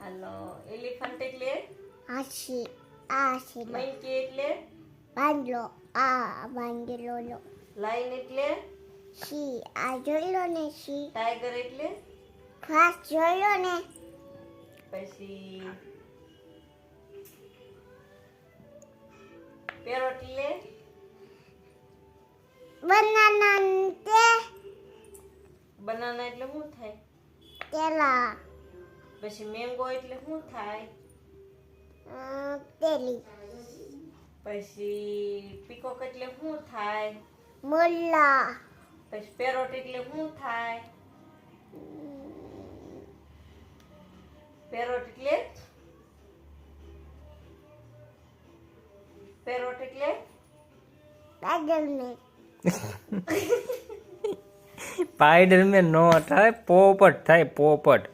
હાલો elephant એટલે Ashi monkey એટલે બાંધલો lion એટલે સી આ જોઈ લો ને સી ટાઈગર એટલે ખાસ જોઈ લો ને પછી પેરોટ એટલે બનાના તે બનાના એટલે શું થાય તેલા પછી મેંગો એટલે શું થાય તેલી પછી પીકોક એટલે શું થાય મુલ્લા પછી પેરોટ એટલે શું થાય પેરોટ એટલે પાગલને સ્પાઈડરમેન નો થાય પોપટ થાય પોપટ